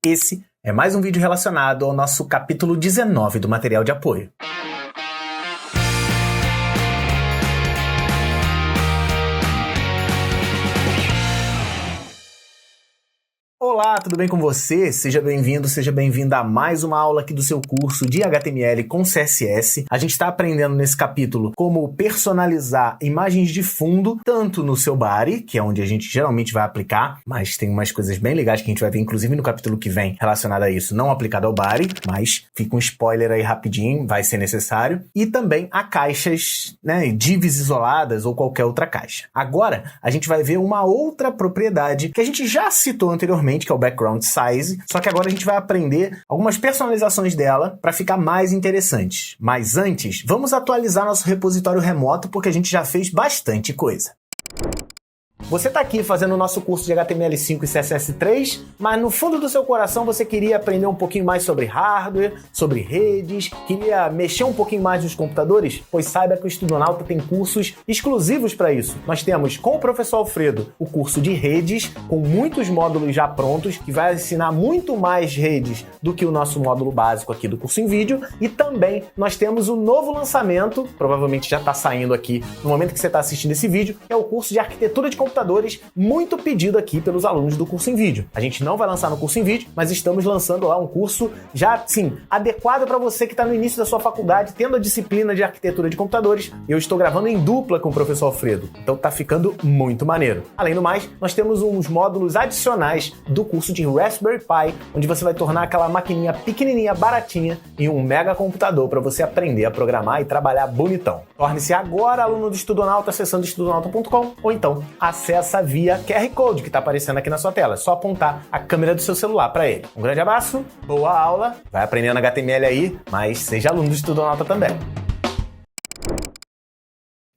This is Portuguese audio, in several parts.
Esse é mais um vídeo relacionado ao nosso capítulo 19 do material de apoio. Olá, tudo bem com você? Seja bem-vindo, seja bem-vinda a mais uma aula aqui do seu curso de HTML com CSS. A gente está aprendendo nesse capítulo como personalizar imagens de fundo, tanto no seu body, que é onde a gente geralmente vai aplicar, mas tem umas coisas bem legais que a gente vai ver, inclusive no capítulo que vem, relacionado a isso, não aplicado ao body, mas fica um spoiler aí rapidinho, vai ser necessário. E também a caixas, divs isoladas ou qualquer outra caixa. Agora, a gente vai ver uma outra propriedade que a gente já citou anteriormente, que é o background size, só que agora a gente vai aprender algumas personalizações dela para ficar mais interessante. Mas antes, vamos atualizar nosso repositório remoto porque a gente já fez bastante coisa. Você está aqui fazendo o nosso curso de HTML5 e CSS3, mas no fundo do seu coração você queria aprender um pouquinho mais sobre hardware, sobre redes, queria mexer um pouquinho mais nos computadores? Pois saiba que o Estudonauta tem cursos exclusivos para isso. Nós temos com o professor Alfredo o curso de redes, com muitos módulos já prontos, que vai ensinar muito mais redes do que o nosso módulo básico aqui do curso em vídeo. E também nós temos o novo lançamento, provavelmente já está saindo aqui no momento que você está assistindo esse vídeo, que é o curso de arquitetura de computadores, muito pedido aqui pelos alunos do curso em vídeo. A gente não vai lançar no curso em vídeo, mas estamos lançando lá um curso já, sim, adequado para você que está no início da sua faculdade, tendo a disciplina de arquitetura de computadores. Eu estou gravando em dupla com o professor Alfredo, então tá ficando muito maneiro. Além do mais, nós temos uns módulos adicionais do curso de Raspberry Pi, onde você vai tornar aquela maquininha pequenininha, baratinha, em um mega computador para você aprender a programar e trabalhar bonitão. Torne-se agora aluno do Estudonauta acessando estudonauta.com ou então acessa via QR Code que está aparecendo aqui na sua tela. É só apontar a câmera do seu celular para ele. Um grande abraço, boa aula, vai aprendendo HTML aí, mas seja aluno do Estudonauta também.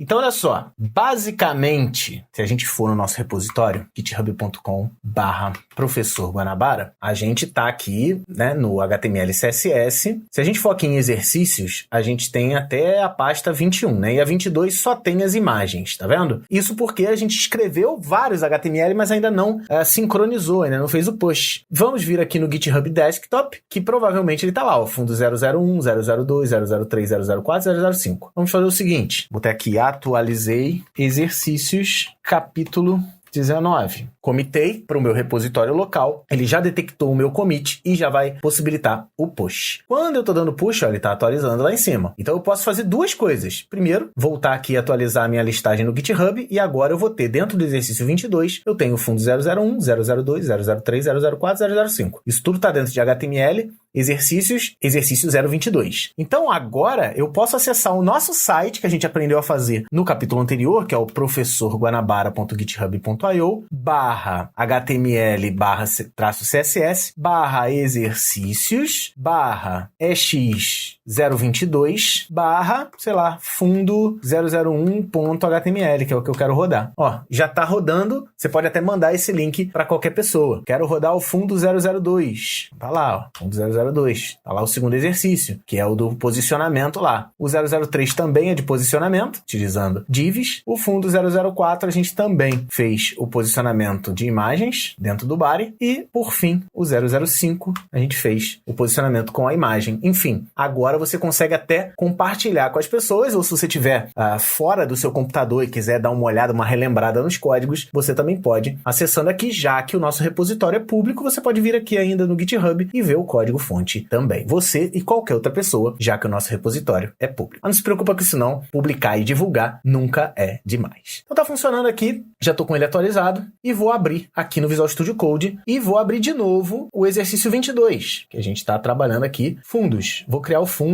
Então, olha só, basicamente, se a gente for no nosso repositório, github.com/professor Guanabara, a gente tá aqui, no HTML e CSS. Se a gente for aqui em exercícios, a gente tem até a pasta 21, e a 22 só tem as imagens, tá vendo? Isso porque a gente escreveu vários HTML, mas ainda não sincronizou, ainda não fez o push. Vamos vir aqui no GitHub Desktop, que provavelmente ele tá lá, o fundo 001, 002, 003, 004, 005. Vamos fazer o seguinte, botei aqui atualizei exercícios capítulo 19. Comitei para o meu repositório local, ele já detectou o meu commit e já vai possibilitar o push. Quando eu estou dando push, ele está atualizando lá em cima. Então eu posso fazer duas coisas. Primeiro, voltar aqui e atualizar a minha listagem no GitHub e agora eu vou ter dentro do exercício 22, eu tenho o fundo 001, 002, 003, 004, 005. Isso tudo está dentro de HTML, exercícios, exercício 022. Então agora eu posso acessar o nosso site que a gente aprendeu a fazer no capítulo anterior, que é o professor.guanabara.github.io/exercícios/ex022/fundo 001.html, que é o que eu quero rodar. Ó, já está rodando, você pode até mandar esse link para qualquer pessoa. Quero rodar o fundo 002. Tá lá, ó, fundo 002. Tá lá o segundo exercício, que é o do posicionamento lá. O 003 também é de posicionamento, utilizando divs. O fundo 004 a gente também fez o posicionamento de imagens dentro do body. E, por fim, o 005 a gente fez o posicionamento com a imagem. Enfim, agora você consegue até compartilhar com as pessoas, ou se você estiver fora do seu computador e quiser dar uma olhada, uma relembrada nos códigos, você também pode, acessando aqui, já que o nosso repositório é público, você pode vir aqui ainda no GitHub e ver o código-fonte também. Você e qualquer outra pessoa, já que o nosso repositório é público. Mas não se preocupa que senão, publicar e divulgar nunca é demais. Então tá funcionando aqui, já tô com ele atualizado e vou abrir aqui no Visual Studio Code e vou abrir de novo o exercício 22, que a gente está trabalhando aqui, fundos. Vou criar o fundo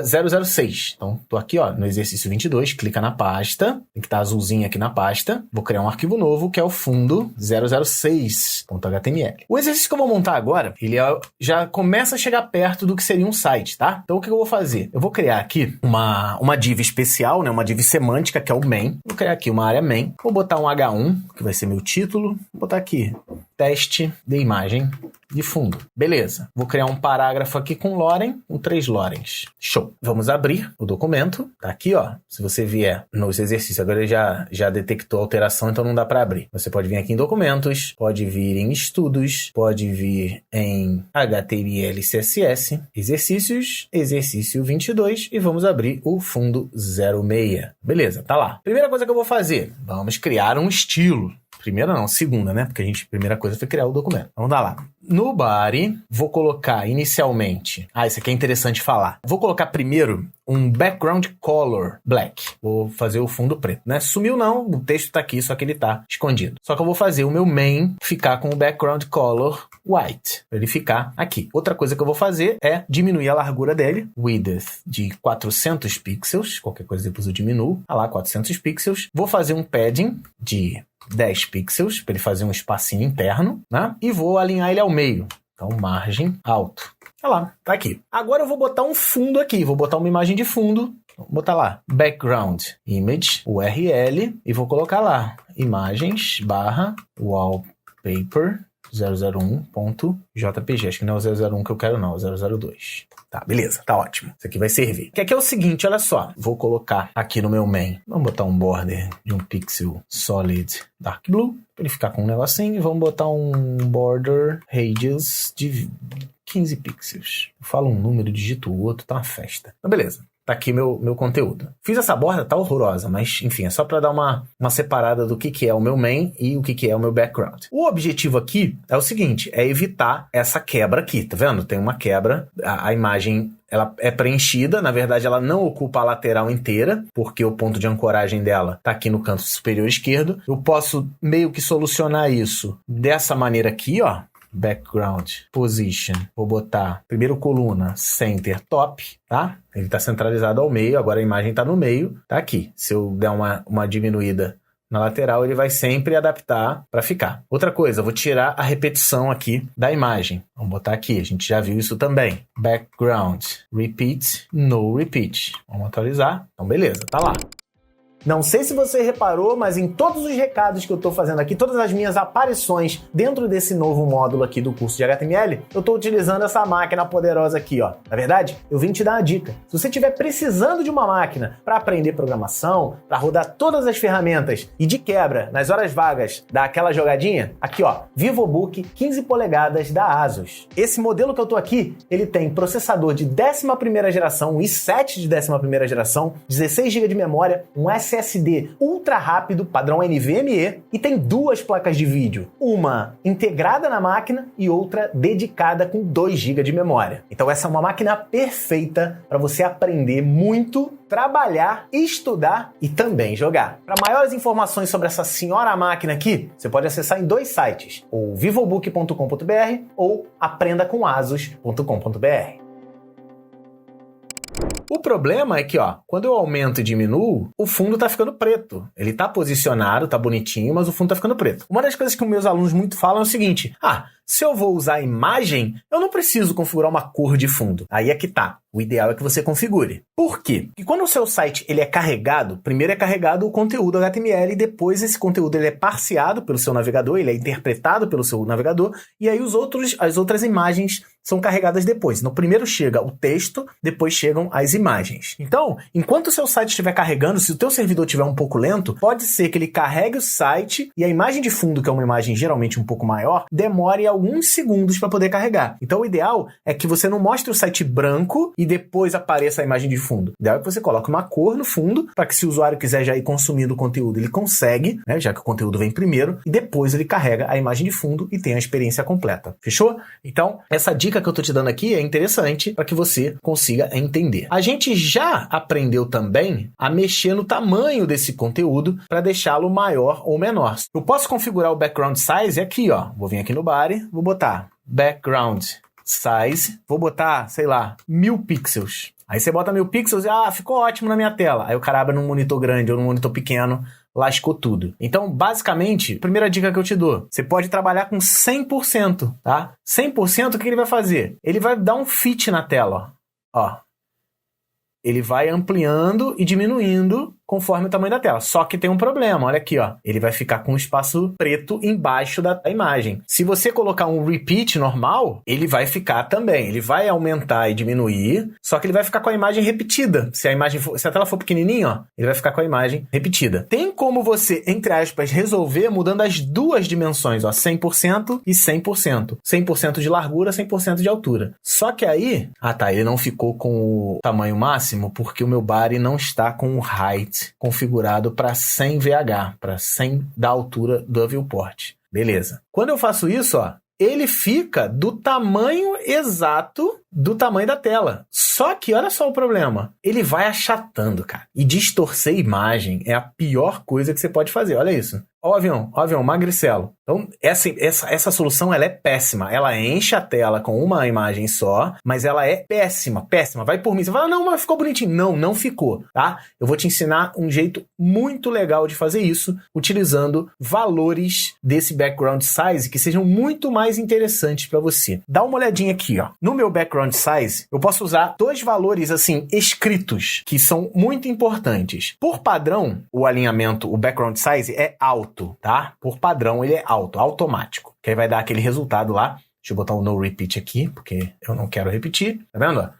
006. Então, tô aqui, ó, no exercício 22, clica na pasta, tem que estar azulzinho aqui na pasta. Vou criar um arquivo novo, que é o fundo 006.html. O exercício que eu vou montar agora, ele já começa a chegar perto do que seria um site, tá? Então, o que eu vou fazer? Eu vou criar aqui uma div especial, uma div semântica, que é o main. Vou criar aqui uma área main. Vou botar um H1, que vai ser meu título. título, vou botar aqui, teste de imagem de fundo. Beleza. Vou criar um parágrafo aqui com Loren, com 3 Lorens. Show. Vamos abrir o documento. Tá aqui, ó. Se você vier nos exercícios, agora ele já detectou a alteração, então não dá para abrir. Você pode vir aqui em documentos, pode vir em estudos, pode vir em HTML, CSS, exercícios, exercício 22 e vamos abrir o fundo 06. Beleza, tá lá. Primeira coisa que eu vou fazer, vamos criar um estilo. Primeira não, segunda, né? Porque primeira coisa foi criar o documento. Vamos dar lá. No body, vou colocar inicialmente... isso aqui é interessante falar. Vou colocar primeiro um background color black. Vou fazer o fundo preto, né? Sumiu não, o texto tá aqui, só que ele tá escondido. Só que eu vou fazer o meu main ficar com o background color white, para ele ficar aqui. Outra coisa que eu vou fazer é diminuir a largura dele, width de 400 pixels, qualquer coisa depois eu diminuo, lá 400 pixels. Vou fazer um padding de 10 pixels, para ele fazer um espacinho interno, né? E vou alinhar ele ao meio. Então, margem alto. Olha lá, tá aqui. Agora eu vou botar um fundo aqui, vou botar uma imagem de fundo. Vou botar lá, background image, URL, e vou colocar lá, imagens, /wallpaper 001.jpg. Acho que não é o 001 que eu quero não, é o 002. Tá, beleza, tá ótimo. Isso aqui vai servir. Que aqui é o seguinte, olha só. Vou colocar aqui no meu main. Vamos botar um border de um pixel solid dark blue, para ele ficar com um negocinho. E vamos botar um border radius de 15 pixels. Eu falo um número, digito o outro, tá uma festa. Então, beleza. Tá aqui meu conteúdo. Fiz essa borda, tá horrorosa, mas enfim, é só para dar uma separada do que é o meu main e o que é o meu background. O objetivo aqui é o seguinte, é evitar essa quebra aqui, tá vendo? Tem uma quebra, a imagem ela é preenchida, na verdade ela não ocupa a lateral inteira, porque o ponto de ancoragem dela tá aqui no canto superior esquerdo. Eu posso meio que solucionar isso dessa maneira aqui, ó. Background, position, vou botar primeiro coluna, center, top, tá? Ele está centralizado ao meio, agora a imagem está no meio, tá aqui. Se eu der uma diminuída na lateral, ele vai sempre adaptar para ficar. Outra coisa, eu vou tirar a repetição aqui da imagem. Vamos botar aqui, a gente já viu isso também. Background, repeat, no repeat. Vamos atualizar. Então, beleza, tá lá. Não sei se você reparou, mas em todos os recados que eu estou fazendo aqui, todas as minhas aparições dentro desse novo módulo aqui do curso de HTML, eu estou utilizando essa máquina poderosa aqui, ó. Na verdade, eu vim te dar uma dica. Se você estiver precisando de uma máquina para aprender programação, para rodar todas as ferramentas e de quebra, nas horas vagas, dar aquela jogadinha, aqui ó, VivoBook 15 polegadas da ASUS. Esse modelo que eu estou aqui, ele tem processador de 11ª geração, um i7 de 11ª geração, 16 GB de memória, um SSD ultra rápido, padrão NVMe, e tem 2 placas de vídeo, uma integrada na máquina e outra dedicada com 2 GB de memória. Então essa é uma máquina perfeita para você aprender muito, trabalhar, estudar e também jogar. Para maiores informações sobre essa senhora máquina aqui, você pode acessar em 2 sites, ou vivobook.com.br ou aprendacomasus.com.br. O problema é que, ó, quando eu aumento e diminuo, o fundo tá ficando preto. Ele tá posicionado, tá bonitinho, mas o fundo tá ficando preto. Uma das coisas que os meus alunos muito falam é o seguinte: se eu vou usar imagem, eu não preciso configurar uma cor de fundo. Aí é que tá. O ideal é que você configure. Por quê? Porque quando o seu site ele é carregado, primeiro é carregado o conteúdo HTML e depois esse conteúdo ele é parseado pelo seu navegador, ele é interpretado pelo seu navegador e aí as outras imagens são carregadas depois. Então, primeiro chega o texto, depois chegam as imagens. Então, enquanto o seu site estiver carregando, se o teu servidor estiver um pouco lento, pode ser que ele carregue o site e a imagem de fundo, que é uma imagem geralmente um pouco maior, demore alguns segundos para poder carregar. Então, o ideal é que você não mostre o site branco e depois apareça a imagem de fundo. O ideal é que você coloque uma cor no fundo, para que se o usuário quiser já ir consumindo o conteúdo, ele consegue, né, já que o conteúdo vem primeiro, e depois ele carrega a imagem de fundo e tem a experiência completa. Fechou? Então, essa dica que eu tô te dando aqui é interessante para que você consiga entender. A gente já aprendeu também a mexer no tamanho desse conteúdo para deixá-lo maior ou menor. Eu posso configurar o background size aqui, ó. Vou vir aqui no body, vou botar background size, vou botar, sei lá, 1000 pixels. Aí você bota 1000 pixels e, ficou ótimo na minha tela. Aí o cara abre num monitor grande ou num monitor pequeno, lascou tudo. Então, basicamente, primeira dica que eu te dou, você pode trabalhar com 100%, tá? 100%, o que ele vai fazer? Ele vai dar um fit na tela, ó. Ele vai ampliando e diminuindo conforme o tamanho da tela. Só que tem um problema, olha aqui, ó. Ele vai ficar com um espaço preto embaixo da imagem. Se você colocar um repeat normal, ele vai ficar também. Ele vai aumentar e diminuir, só que ele vai ficar com a imagem repetida. Se a tela for pequenininha, ó, ele vai ficar com a imagem repetida. Tem como você, entre aspas, resolver mudando as duas dimensões, ó, 100% e 100%. 100% de largura, 100% de altura. Só que aí, ele não ficou com o tamanho máximo porque o meu body não está com o height configurado para 100 VH, para 100 da altura do viewport. Beleza. Quando eu faço isso, ó, ele fica do tamanho exato do tamanho da tela. Só que, olha só o problema. Ele vai achatando, cara. E distorcer a imagem é a pior coisa que você pode fazer. Olha isso. Ó o avião, magricelo. Então, essa solução, ela é péssima. Ela enche a tela com uma imagem só, mas ela é péssima. Vai por mim. Você fala, não, mas ficou bonitinho. Não ficou, tá? Eu vou te ensinar um jeito muito legal de fazer isso, utilizando valores desse background size que sejam muito mais interessantes para você. Dá uma olhadinha aqui, ó. No meu background size, eu posso usar dois valores, assim, escritos, que são muito importantes. Por padrão, o alinhamento, o background size é alto, tá? Por padrão, ele é alto, automático. Que aí vai dar aquele resultado lá. Deixa eu botar um no repeat aqui, porque eu não quero repetir. Tá vendo?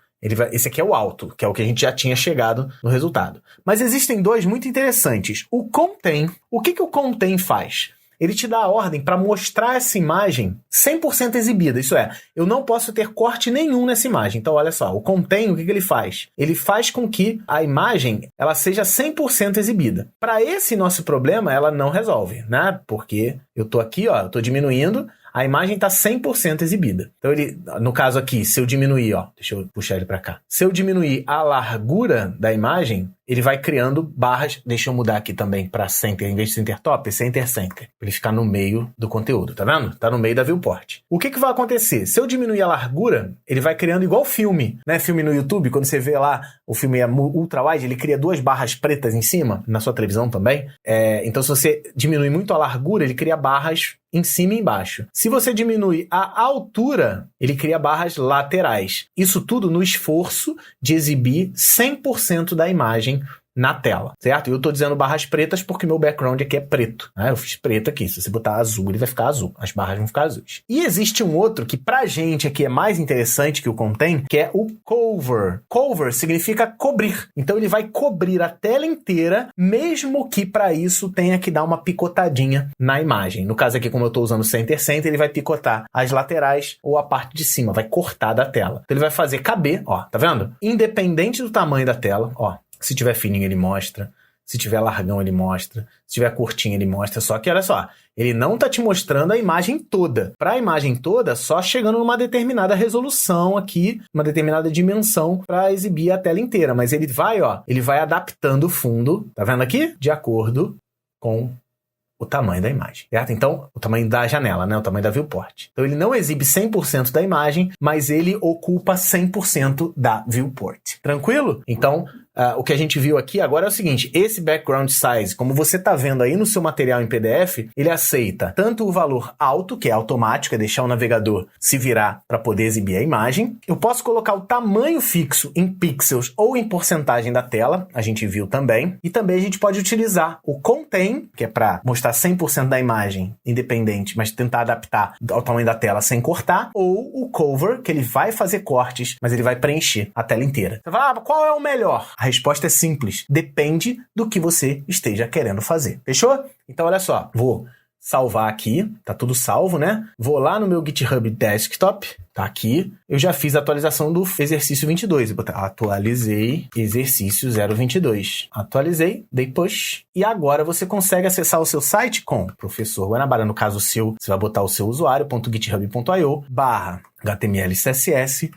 Esse aqui é o alto, que é o que a gente já tinha chegado no resultado. Mas existem dois muito interessantes. O contain. O que o contain faz? Ele te dá a ordem para mostrar essa imagem 100% exibida. Isso é, eu não posso ter corte nenhum nessa imagem. Então, olha só, o contain, o que ele faz? Ele faz com que a imagem ela seja 100% exibida. Para esse nosso problema, ela não resolve, né? Porque eu tô aqui, ó, eu tô diminuindo, a imagem está 100% exibida. Então, no caso aqui, se eu diminuir, ó, deixa eu puxar ele para cá. Se eu diminuir a largura da imagem, ele vai criando barras. Deixa eu mudar aqui também para center, em vez de center top, center. Para ele ficar no meio do conteúdo, tá vendo? Tá no meio da viewport. O que vai acontecer? Se eu diminuir a largura, ele vai criando igual filme, né? Filme no YouTube, quando você vê lá, o filme é ultra-wide, ele cria duas barras pretas em cima, na sua televisão também. Então, se você diminui muito a largura, ele cria barras em cima e embaixo. Se você diminui a altura, ele cria barras laterais. Isso tudo no esforço de exibir 100% da imagem na tela, certo? Eu tô dizendo barras pretas porque meu background aqui é preto, né? Eu fiz preto aqui. Se você botar azul, ele vai ficar azul. As barras vão ficar azuis. E existe um outro que pra gente aqui é mais interessante que o contain, que é o cover. Cover significa cobrir. Então ele vai cobrir a tela inteira, mesmo que para isso tenha que dar uma picotadinha na imagem. No caso aqui, como eu tô usando center, ele vai picotar as laterais ou a parte de cima, vai cortar da tela. Então ele vai fazer caber, ó, tá vendo? Independente do tamanho da tela, ó. Se tiver fininho, ele mostra. Se tiver largão, ele mostra. Se tiver curtinho, ele mostra. Só que, olha só, ele não tá te mostrando a imagem toda. Para a imagem toda, só chegando numa determinada resolução aqui, uma determinada dimensão para exibir a tela inteira. Mas ele vai adaptando o fundo, tá vendo aqui? De acordo com o tamanho da imagem, certo? Então, o tamanho da janela, né? O tamanho da viewport. Então, ele não exibe 100% da imagem, mas ele ocupa 100% da viewport. Tranquilo? Então, o que a gente viu aqui agora é o seguinte, esse background size, como você está vendo aí no seu material em PDF, ele aceita tanto o valor alto, que é automático, é deixar o navegador se virar para poder exibir a imagem. Eu posso colocar o tamanho fixo em pixels ou em porcentagem da tela, a gente viu também. E também a gente pode utilizar o contain, que é para mostrar 100% da imagem independente, mas tentar adaptar ao tamanho da tela sem cortar, ou o cover, que ele vai fazer cortes, mas ele vai preencher a tela inteira. Você fala, qual é o melhor? A resposta é simples. Depende do que você esteja querendo fazer. Fechou? Então, olha só. Vou salvar aqui. Tá tudo salvo, né? Vou lá no meu GitHub Desktop. Tá aqui. Eu já fiz a atualização do exercício 22. Eu atualizei exercício 022. Atualizei, dei push. E agora você consegue acessar o seu site com Professor Guanabara. No caso seu, você vai botar o seu usuário.github.io/HTML CSS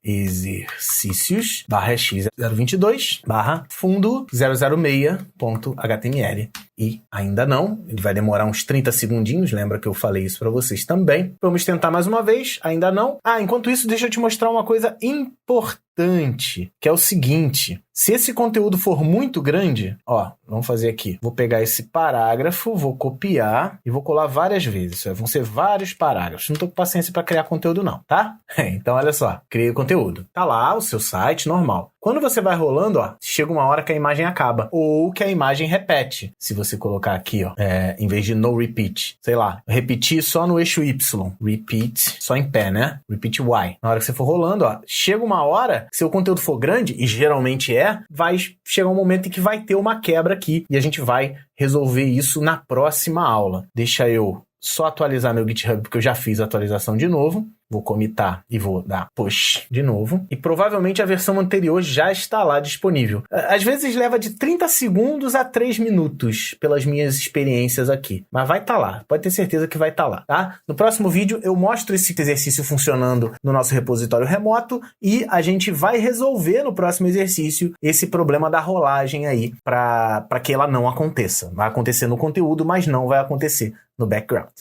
/exercícios x022 fundo 006.html. E ainda não, ele vai demorar uns 30 segundinhos, lembra que eu falei isso para vocês também. Vamos tentar mais uma vez, ainda não. Enquanto isso, deixa eu te mostrar uma coisa importante. importante, que é o seguinte: se esse conteúdo for muito grande, ó, vamos fazer aqui. Vou pegar esse parágrafo, vou copiar e vou colar várias vezes. Vão ser vários parágrafos. Não tô com paciência para criar conteúdo não, tá? Então, olha só. Criei o conteúdo. Tá lá o seu site, normal. Quando você vai rolando, ó, chega uma hora que a imagem acaba. Ou que a imagem repete. Se você colocar aqui, ó, em vez de no repeat, sei lá, repetir só no eixo Y. Repeat, só em pé, né? Repeat Y. Na hora que você for rolando, ó, chega uma hora, se o conteúdo for grande, e geralmente vai chegar um momento em que vai ter uma quebra aqui. E a gente vai resolver isso na próxima aula. Deixa eu só atualizar meu GitHub, porque eu já fiz a atualização de novo. Vou comitar e vou dar push de novo. E provavelmente a versão anterior já está lá disponível. Às vezes leva de 30 segundos a 3 minutos, pelas minhas experiências aqui. Mas vai estar lá. Pode ter certeza que vai estar lá, tá? No próximo vídeo eu mostro esse exercício funcionando no nosso repositório remoto e a gente vai resolver no próximo exercício esse problema da rolagem aí para que ela não aconteça. Vai acontecer no conteúdo, mas não vai acontecer no background.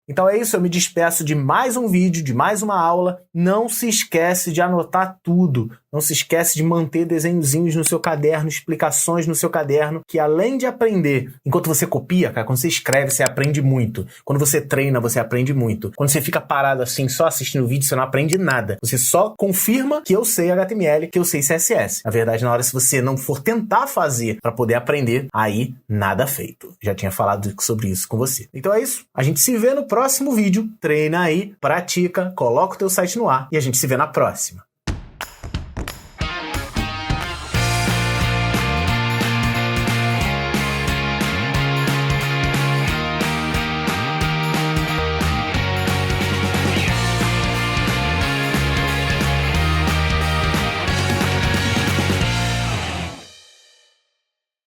Então é isso, eu me despeço de mais um vídeo, de mais uma aula. Não se esquece de anotar tudo. Não se esquece de manter desenhozinhos no seu caderno, explicações no seu caderno, que além de aprender, enquanto você copia, cara, quando você escreve, você aprende muito. Quando você treina, você aprende muito. Quando você fica parado assim, só assistindo o vídeo, você não aprende nada. Você só confirma que eu sei HTML, que eu sei CSS. Na verdade, na hora, se você não for tentar fazer para poder aprender, aí nada feito. Já tinha falado sobre isso com você. Então é isso. A gente se vê no próximo vídeo. Treina aí, pratica, coloca o teu site no ar e a gente se vê na próxima.